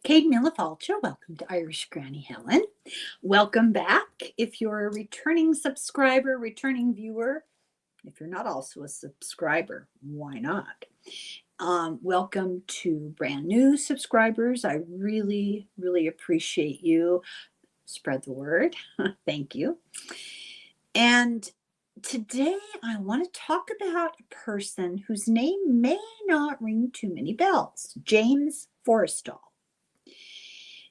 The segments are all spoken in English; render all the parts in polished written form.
Kate Millefalcha, welcome to Irish Granny Helen. Welcome back. If you're a returning subscriber, returning viewer, if you're not also a subscriber, why not? Welcome to brand new subscribers. I really, really appreciate you. Spread the word. Thank you. And today I want to talk about a person whose name may not ring too many bells, James Forrestal.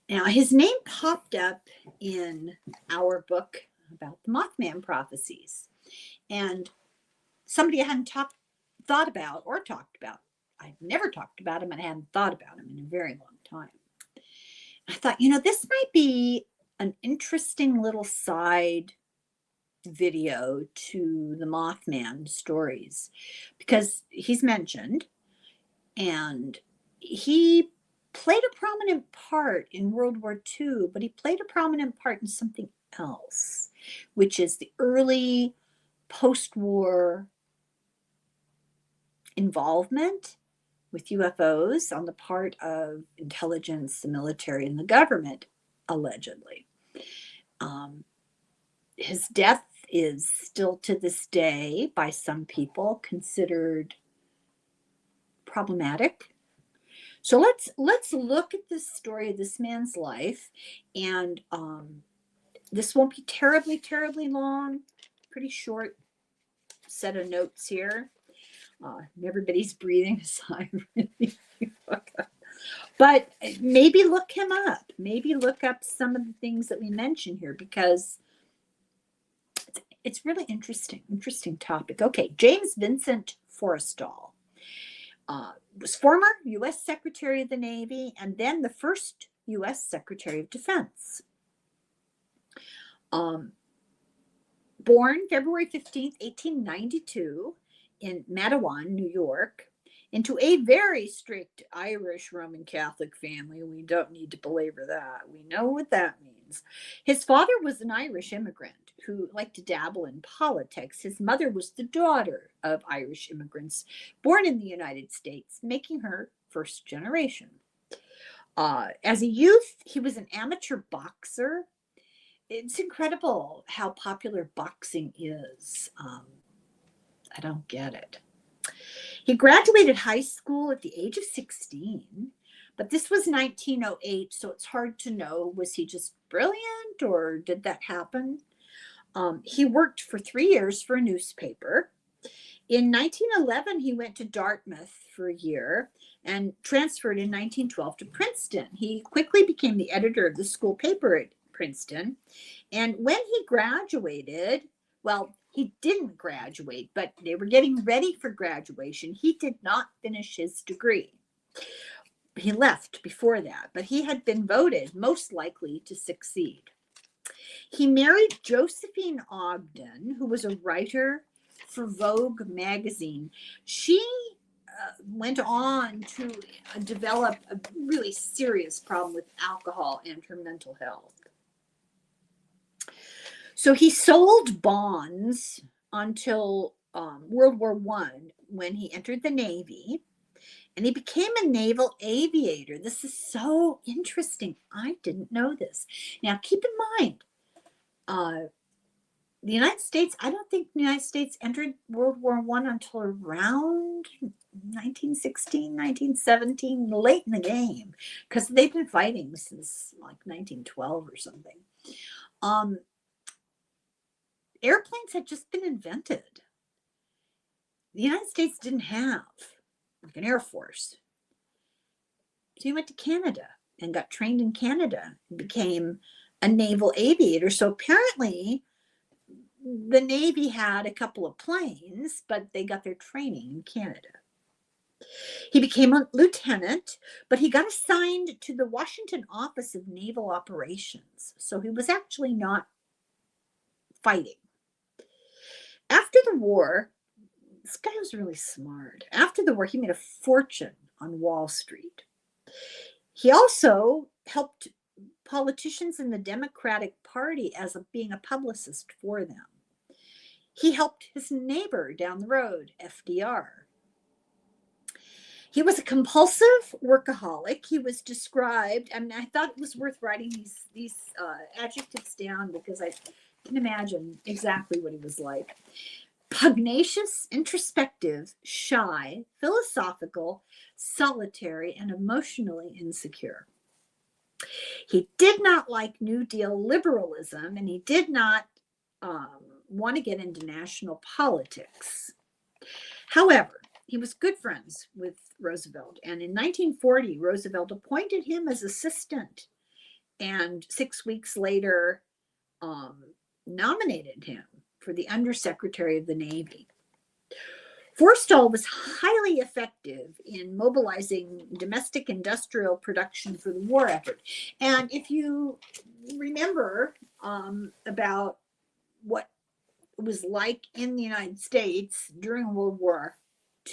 Now, his name popped up in our book about the Mothman prophecies, and somebody I hadn't thought about or talked about. I've never talked about him, and I hadn't thought about him in a very long time. I thought, this might be an interesting little side video to the Mothman stories because he's mentioned, and he played a prominent part in World War II, but he played a prominent part in something else, which is the early post-war involvement with UFOs on the part of intelligence, the military, and the government, allegedly. His death is still to this day, by some people, considered problematic. So let's look at this story of this man's life, and this won't be terribly, terribly long. Pretty short set of notes here. Everybody's breathing a sigh of relief. But maybe look him up. Maybe look up some of the things that we mention here because it's really interesting topic. Okay, James Vincent Forrestal. Was former U.S. Secretary of the Navy and then the first U.S. Secretary of Defense. Born February 15th, 1892 in Matawan, New York, into a very strict Irish Roman Catholic family. We don't need to belabor that. We know what that means. His father was an Irish immigrant who liked to dabble in politics. His mother was the daughter of Irish immigrants born in the United States, making her first generation. As a youth, he was an amateur boxer. It's incredible how popular boxing is. I don't get it. He graduated high school at the age of 16, but this was 1908, so it's hard to know, was he just brilliant or did that happen? He worked for 3 years for a newspaper. In 1911, he went to Dartmouth for a year and transferred in 1912 to Princeton. He quickly became the editor of the school paper at Princeton. And when he graduated, well, he didn't graduate, but they were getting ready for graduation. He did not finish his degree. He left before that, but he had been voted most likely to succeed. He married Josephine Ogden, who was a writer for Vogue magazine. She went on to develop a really serious problem with alcohol and her mental health. So he sold bonds until World War I, when he entered the Navy, and he became a naval aviator. This is so interesting. I didn't know this. Now, keep in mind, the United States, I don't think the United States entered World War I until around 1916, 1917, late in the game, because they've been fighting since like 1912 or something. Airplanes had just been invented. The United States didn't have like an Air Force. So he went to Canada and got trained in Canada and became a naval aviator. So apparently the Navy had a couple of planes, but they got their training in Canada. He became a lieutenant, but he got assigned to the Washington Office of Naval Operations. So he was actually not fighting. After the war, this guy was really smart. After the war, he made a fortune on Wall Street. He also helped politicians in the Democratic Party as being a publicist for them. He helped his neighbor down the road, FDR. He was a compulsive workaholic. He was described, I mean, I thought it was worth writing these adjectives down because I can imagine exactly what he was like. Pugnacious, introspective, shy, philosophical, solitary, and emotionally insecure. He did not like New Deal liberalism, and he did not want to get into national politics. However, he was good friends with Roosevelt, and in 1940, Roosevelt appointed him as assistant, and 6 weeks later, nominated him for the Undersecretary of the Navy. Forrestal was highly effective in mobilizing domestic industrial production for the war effort. And if you remember about what it was like in the United States during World War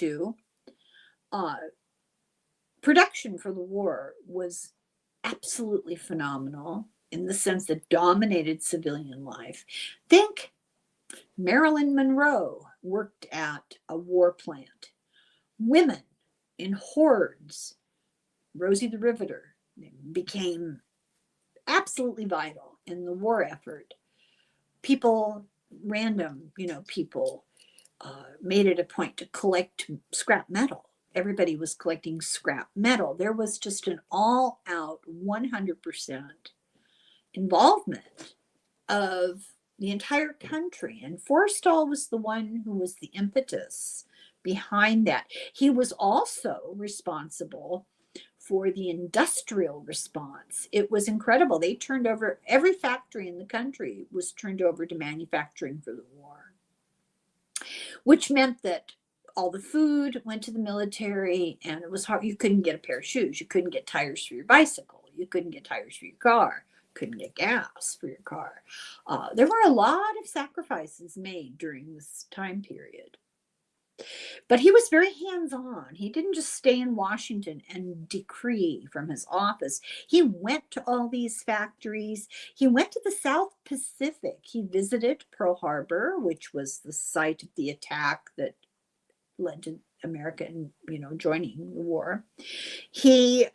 II, production for the war was absolutely phenomenal in the sense that dominated civilian life. Think Marilyn Monroe worked at a war plant. Women in hordes, Rosie the Riveter, became absolutely vital in the war effort. People, random, people made it a point to collect scrap metal. Everybody was collecting scrap metal. There was just an all-out 100% involvement of the entire country. And Forrestal was the one who was the impetus behind that. He was also responsible for the industrial response. It was incredible. They turned over, every factory in the country was turned over to manufacturing for the war, which meant that all the food went to the military, and it was hard. You couldn't get a pair of shoes. You couldn't get tires for your bicycle. You couldn't get tires for your car. Couldn't get gas for your car. There were a lot of sacrifices made during this time period. But he was very hands-on. He didn't just stay in Washington and decree from his office. He went to all these factories. He went to the South Pacific. He visited Pearl Harbor, which was the site of the attack that led to America, joining the war. He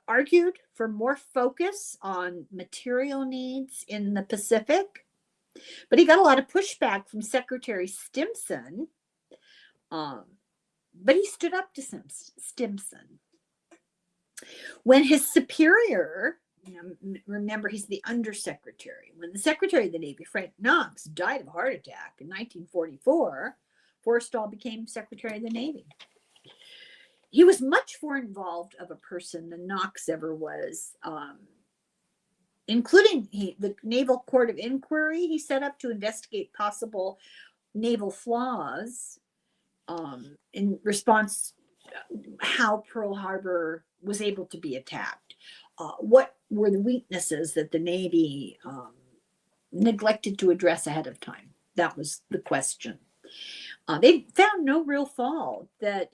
argued for more focus on material needs in the Pacific, but he got a lot of pushback from Secretary Stimson. But he stood up to Stimson. When his superior, remember he's the undersecretary, when the Secretary of the Navy, Frank Knox, died of a heart attack in 1944, Forrestal became Secretary of the Navy. He was much more involved of a person than Knox ever was, including the Naval Court of Inquiry he set up to investigate possible naval flaws in response how Pearl Harbor was able to be attacked. What were the weaknesses that the Navy neglected to address ahead of time? That was the question. They found no real fault. That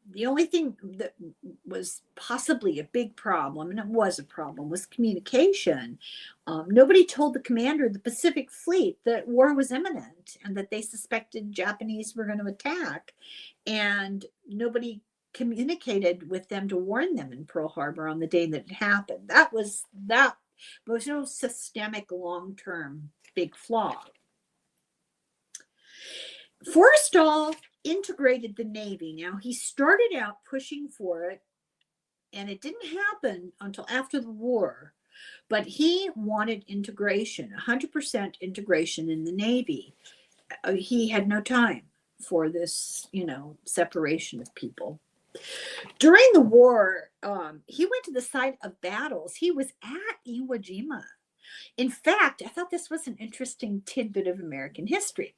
the only thing that was possibly a big problem, and it was a problem, was communication. Nobody told the commander of the Pacific Fleet that war was imminent and that they suspected Japanese were going to attack. And nobody communicated with them to warn them in Pearl Harbor on the day that it happened. That was no systemic long-term big flaw. Forrestal integrated the Navy. Now, he started out pushing for it, and it didn't happen until after the war. But he wanted integration, 100% integration in the Navy. He had no time for this, separation of people. During the war, he went to the site of battles. He was at Iwo Jima. In fact, I thought this was an interesting tidbit of American history.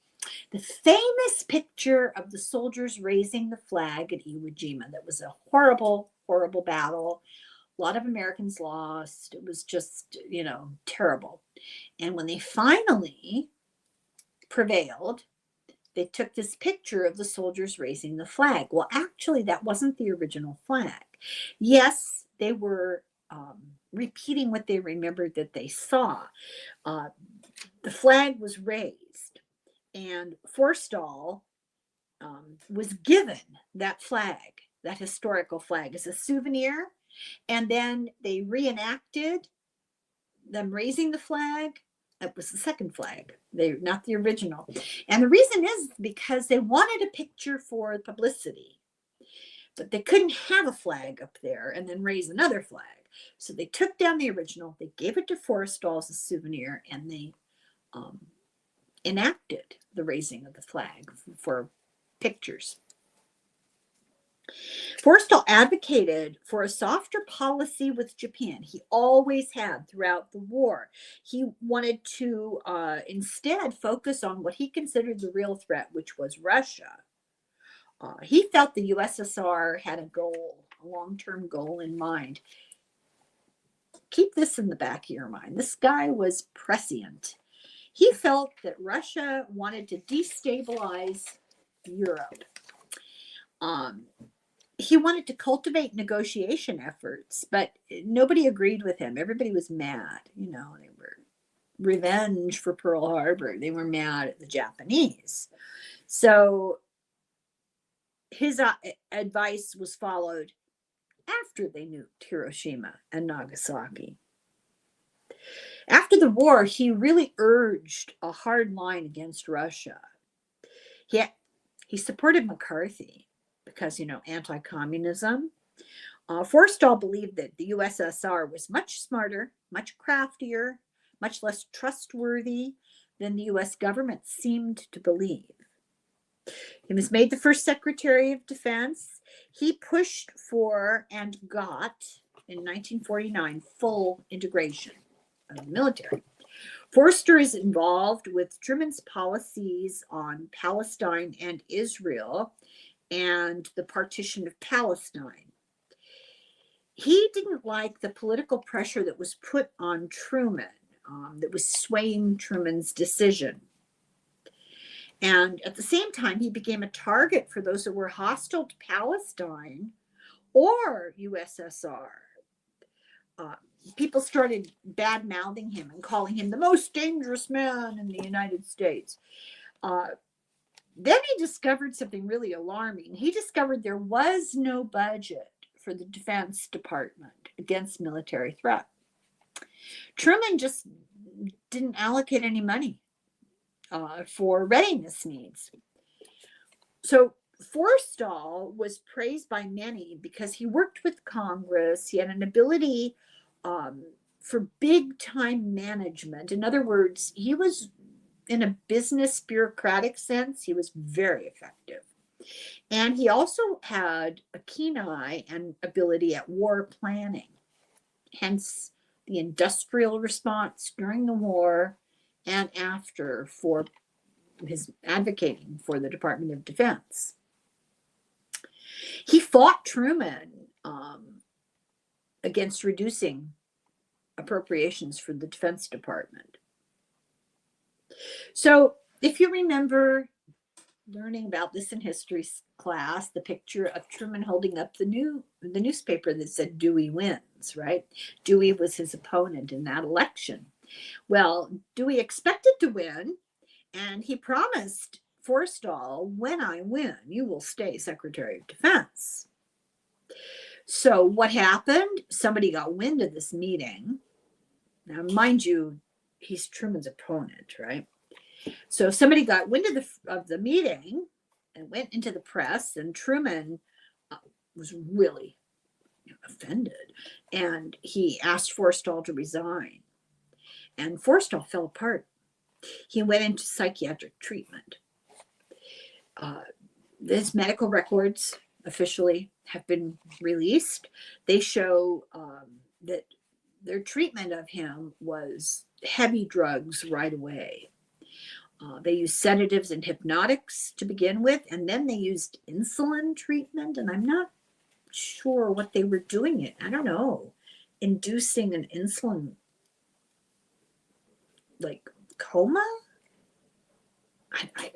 The famous picture of the soldiers raising the flag at Iwo Jima. That was a horrible, horrible battle. A lot of Americans lost. It was just, terrible. And when they finally prevailed, they took this picture of the soldiers raising the flag. Well, actually, that wasn't the original flag. Yes, they were repeating what they remembered that they saw. The flag was raised. And Forrestal was given that flag, that historical flag, as a souvenir. And then they reenacted them raising the flag. It was the second flag, not the original. And the reason is because they wanted a picture for publicity, but they couldn't have a flag up there and then raise another flag. So they took down the original, they gave it to Forrestal as a souvenir, and they enacted the raising of the flag for pictures. Forrestal advocated for a softer policy with Japan. He always had throughout the war. He wanted to instead focus on what he considered the real threat, which was Russia. He felt the USSR had a goal, a long-term goal in mind. Keep this in the back of your mind. This guy was prescient. He felt that Russia wanted to destabilize Europe. He wanted to cultivate negotiation efforts, but nobody agreed with him. Everybody was mad. You know, they were revenge for Pearl Harbor. They were mad at the Japanese. So his advice was followed after they nuked Hiroshima and Nagasaki. After the war, he really urged a hard line against Russia. He supported McCarthy because, you know, anti-communism. Forrestal believed that the USSR was much smarter, much craftier, much less trustworthy than the US government seemed to believe. He was made the first Secretary of Defense. He pushed for and got, in 1949, full integration of the military. Forrestal is involved with Truman's policies on Palestine and Israel and the partition of Palestine. He didn't like the political pressure that was put on Truman, that was swaying Truman's decision. And at the same time, he became a target for those who were hostile to Palestine or USSR. People started bad-mouthing him and calling him the most dangerous man in the United States. Then he discovered something really alarming. He discovered there was no budget for the Defense Department against military threat. Truman just didn't allocate any money for readiness needs. So Forrestal was praised by many because he worked with Congress. He had an ability for big-time management. In other words, he was, in a business bureaucratic sense, he was very effective. And he also had a keen eye and ability at war planning, hence the industrial response during the war and after for his advocating for the Department of Defense. He fought Truman against reducing appropriations for the Defense Department. So if you remember learning about this in history class, the picture of Truman holding up the newspaper that said Dewey wins, right? Dewey was his opponent in that election. Well, Dewey expected to win, and he promised Forrestal, when I win, you will stay Secretary of Defense. So what happened? Somebody got wind of this meeting. Now, mind you, he's Truman's opponent, right? So somebody got wind of the meeting and went into the press, and Truman was really offended, and he asked Forrestal to resign. And Forrestal fell apart. He went into psychiatric treatment. His medical records officially have been released. They show that their treatment of him was heavy drugs right away. They used sedatives and hypnotics to begin with, and then they used insulin treatment, and I'm not sure what they were doing it. I don't know, inducing an insulin like coma.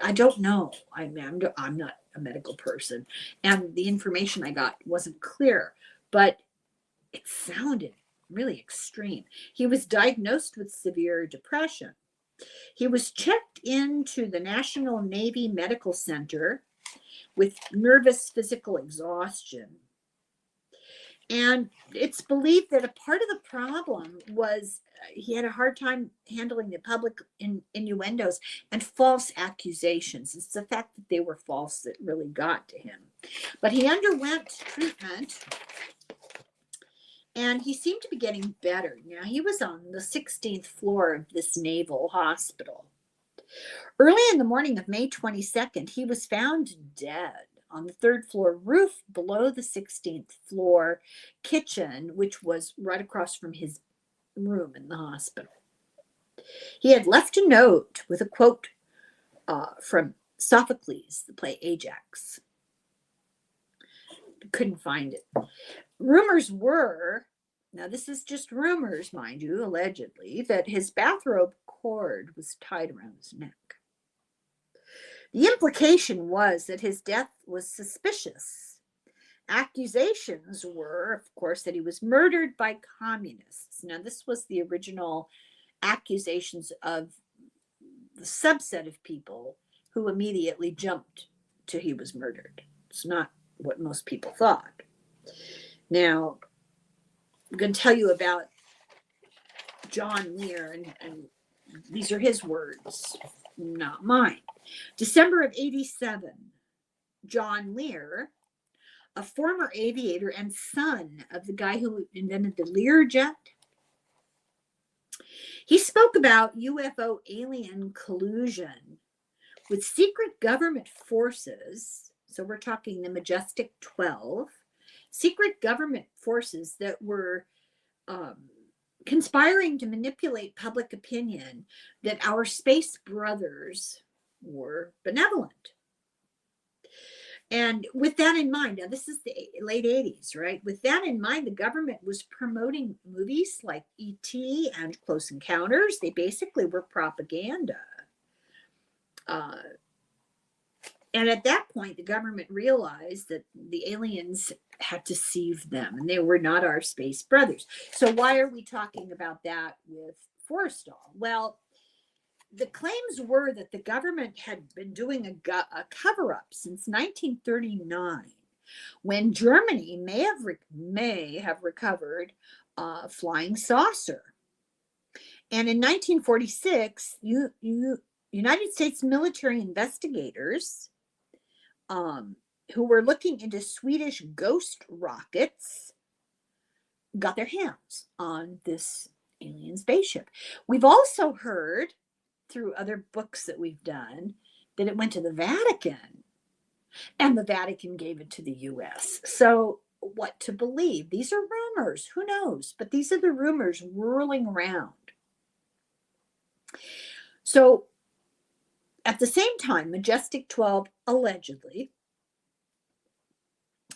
I don't know. I'm not a medical person, and the information I got wasn't clear, but it sounded really extreme. He was diagnosed with severe depression. He was checked into the National Navy Medical Center, with nervous physical exhaustion. And it's believed that a part of the problem was he had a hard time handling the public innuendos and false accusations. It's the fact that they were false that really got to him. But he underwent treatment, and he seemed to be getting better. Now, he was on the 16th floor of this naval hospital. Early in the morning of May 22nd, he was found dead on the 3rd floor roof below the 16th floor kitchen, which was right across from his room in the hospital. He had left a note with a quote from Sophocles, the play Ajax. Couldn't find it. Rumors were, now this is just rumors, mind you, allegedly, that his bathrobe cord was tied around his neck. The implication was that his death was suspicious. Accusations were, of course, that he was murdered by communists. Now, this was the original accusations of the subset of people who immediately jumped to he was murdered. It's not what most people thought. Now, I'm going to tell you about John Lear, and these are his words, not mine. December of 87, John Lear, a former aviator and son of the guy who invented the Learjet, he spoke about UFO alien collusion with secret government forces. So we're talking the Majestic 12, secret government forces that were conspiring to manipulate public opinion that our space brothers were benevolent. And with that in mind, now this is the late 80s, right? With that in mind, the government was promoting movies like E.T. and Close Encounters. They basically were propaganda. And at that point, the government realized that the aliens had deceived them and they were not our space brothers. So why are we talking about that with Forrestal? Well, the claims were that the government had been doing a cover-up since 1939, when Germany may have recovered a flying saucer. And in 1946, United States military investigators who were looking into Swedish ghost rockets got their hands on this alien spaceship. We've also heard through other books that we've done that it went to the Vatican, and the Vatican gave it to the US. So what to believe? These are rumors. Who knows? But these are the rumors whirling around. So at the same time, Majestic 12 allegedly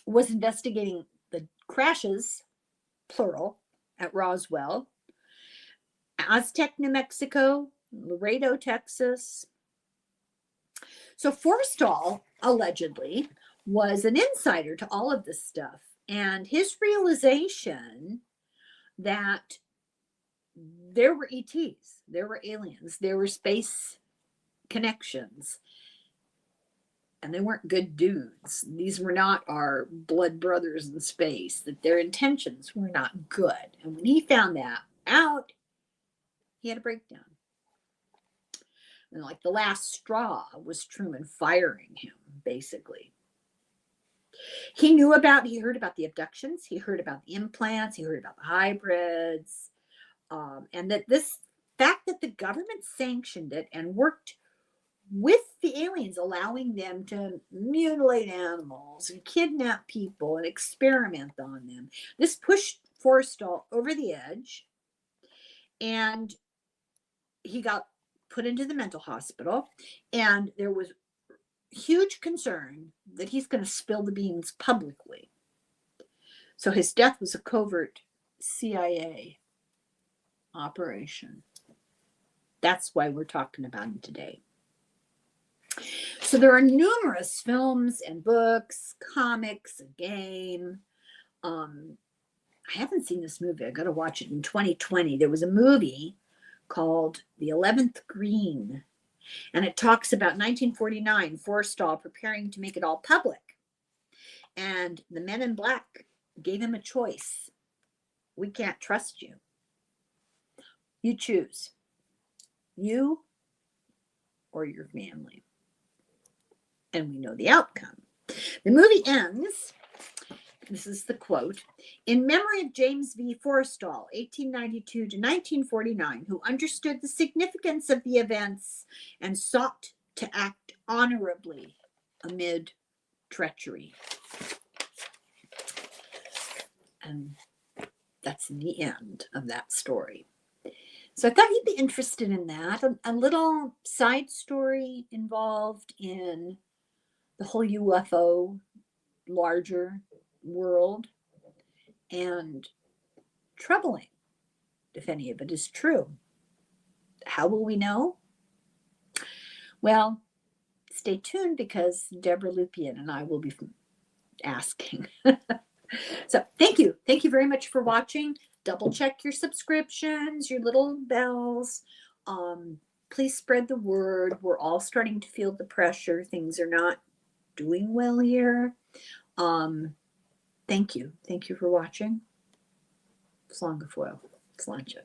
was investigating the crashes, plural, at Roswell, Aztec, New Mexico, Laredo, Texas. So Forrestal allegedly was an insider to all of this stuff. And his realization that there were ETs, there were aliens, there were space connections, and they weren't good dudes. These were not our blood brothers in space, that their intentions were not good. And when he found that out, he had a breakdown. And like the last straw was Truman firing him, basically. He heard about the abductions, he heard about the implants, he heard about the hybrids, and that this fact that the government sanctioned it and worked with the aliens, allowing them to mutilate animals and kidnap people and experiment on them. This pushed Forrestal over the edge, and he got put into the mental hospital, and there was huge concern that he's going to spill the beans publicly. So his death was a covert CIA operation. That's why we're talking about him today. So there are numerous films and books, comics, a game. I haven't seen this movie. I got to watch it in 2020. There was a movie called The 11th Green, And it talks about 1949, Forrestal preparing to make it all public. And the men in black gave him a choice. We can't trust you. You choose. You or your family. And we know the outcome. The movie ends, this is the quote, in memory of James V. Forrestal, 1892 to 1949, who understood the significance of the events and sought to act honorably amid treachery. And that's the end of that story. So I thought you'd be interested in that. A little side story involved in the whole UFO larger world, and troubling if any of it is true. How will we know? Well, stay tuned because Deborah Lupien and I will be asking. So thank you. Thank you very much for watching. Double check your subscriptions, your little bells. Please spread the word. We're all starting to feel the pressure. Things are not doing well here. Thank you. Thank you for watching. Slongafoil. Slancha.